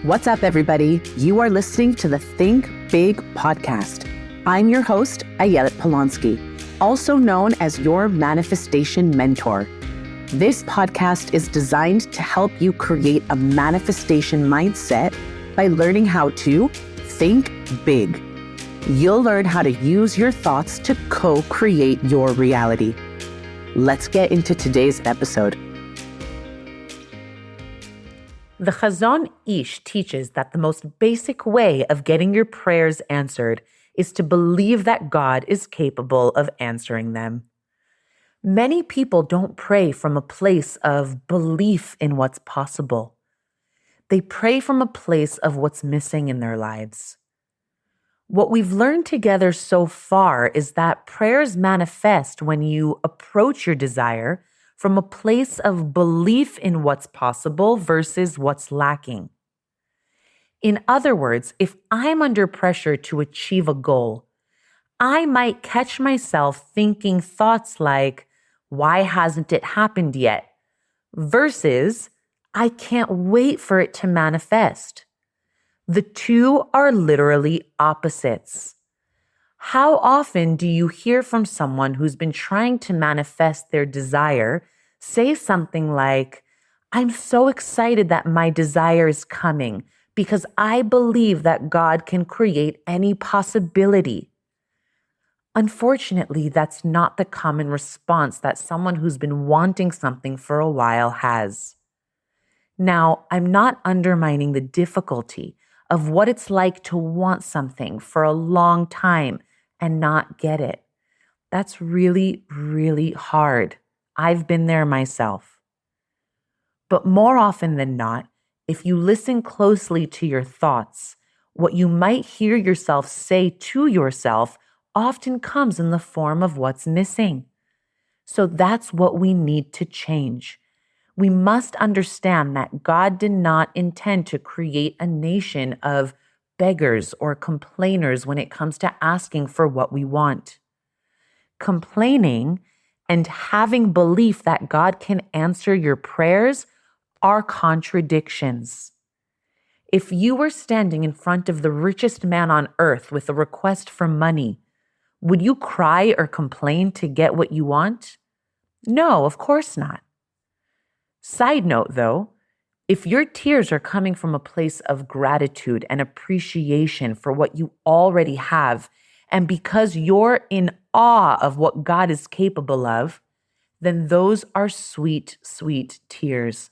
What's up, everybody? You are listening to the Think Big podcast. I'm your host, Ayelet Polonsky, also known as your manifestation mentor. This podcast is designed to help you create a manifestation mindset by learning how to think big. You'll learn how to use your thoughts to co-create your reality. Let's get into today's episode. The Chazon Ish teaches that the most basic way of getting your prayers answered is to believe that God is capable of answering them. Many people don't pray from a place of belief in what's possible. They pray from a place of what's missing in their lives. What we've learned together so far is that prayers manifest when you approach your desire from a place of belief in what's possible versus what's lacking. In other words, if I'm under pressure to achieve a goal, I might catch myself thinking thoughts like, why hasn't it happened yet? Versus, I can't wait for it to manifest. The two are literally opposites. How often do you hear from someone who's been trying to manifest their desire say something like, I'm so excited that my desire is coming because I believe that God can create any possibility? Unfortunately, that's not the common response that someone who's been wanting something for a while has. Now, I'm not undermining the difficulty of what it's like to want something for a long time and not get it. That's really, really hard. I've been there myself. But more often than not, if you listen closely to your thoughts, what you might hear yourself say to yourself often comes in the form of what's missing. So that's what we need to change. We must understand that God did not intend to create a nation of beggars or complainers when it comes to asking for what we want. Complaining and having belief that God can answer your prayers are contradictions. If you were standing in front of the richest man on earth with a request for money, would you cry or complain to get what you want? No, of course not. Side note though, if your tears are coming from a place of gratitude and appreciation for what you already have, and because you're in awe of what God is capable of, then those are sweet, sweet tears.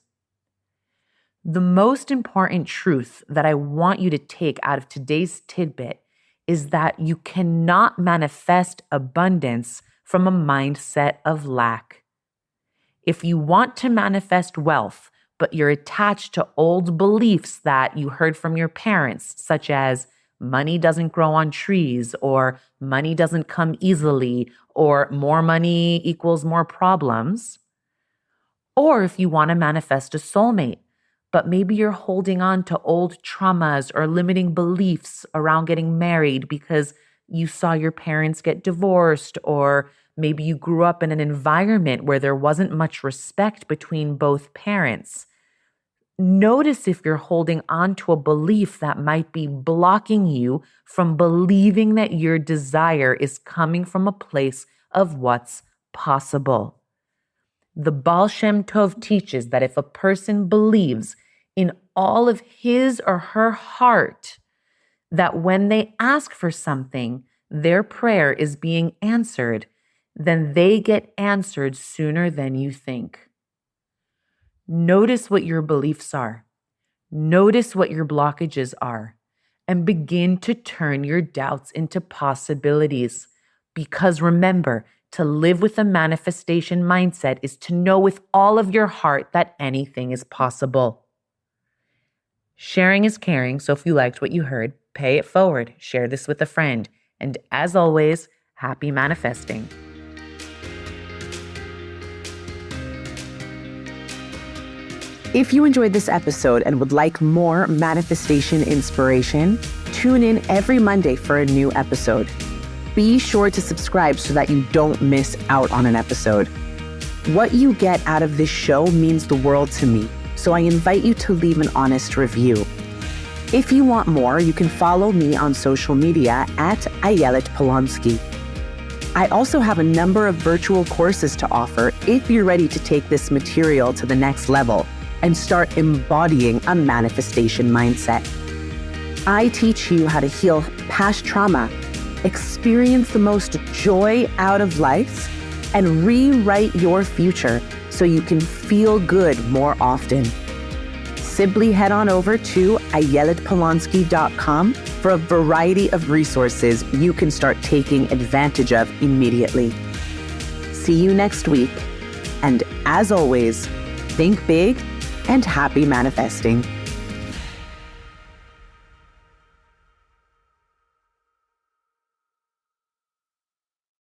The most important truth that I want you to take out of today's tidbit is that you cannot manifest abundance from a mindset of lack. If you want to manifest wealth, but you're attached to old beliefs that you heard from your parents, such as money doesn't grow on trees, or money doesn't come easily, or more money equals more problems. Or if you want to manifest a soulmate, but maybe you're holding on to old traumas or limiting beliefs around getting married because you saw your parents get divorced, or maybe you grew up in an environment where there wasn't much respect between both parents. Notice if you're holding on to a belief that might be blocking you from believing that your desire is coming from a place of what's possible. The Baal Shem Tov teaches that if a person believes in all of his or her heart that when they ask for something, their prayer is being answered, then they get answered sooner than you think. Notice what your beliefs are. Notice what your blockages are, and begin to turn your doubts into possibilities. Because remember, to live with a manifestation mindset is to know with all of your heart that anything is possible. Sharing is caring, so if you liked what you heard, pay it forward, share this with a friend, and as always, happy manifesting. If you enjoyed this episode and would like more manifestation inspiration, tune in every Monday for a new episode. Be sure to subscribe so that you don't miss out on an episode. What you get out of this show means the world to me, so I invite you to leave an honest review. If you want more, you can follow me on social media at Ayelet Polonsky. I also have a number of virtual courses to offer if you're ready to take this material to the next level and start embodying a manifestation mindset. I teach you how to heal past trauma, experience the most joy out of life, and rewrite your future so you can feel good more often. Simply head on over to ayeletpolonsky.com for a variety of resources you can start taking advantage of immediately. See you next week. And as always, think big and happy manifesting.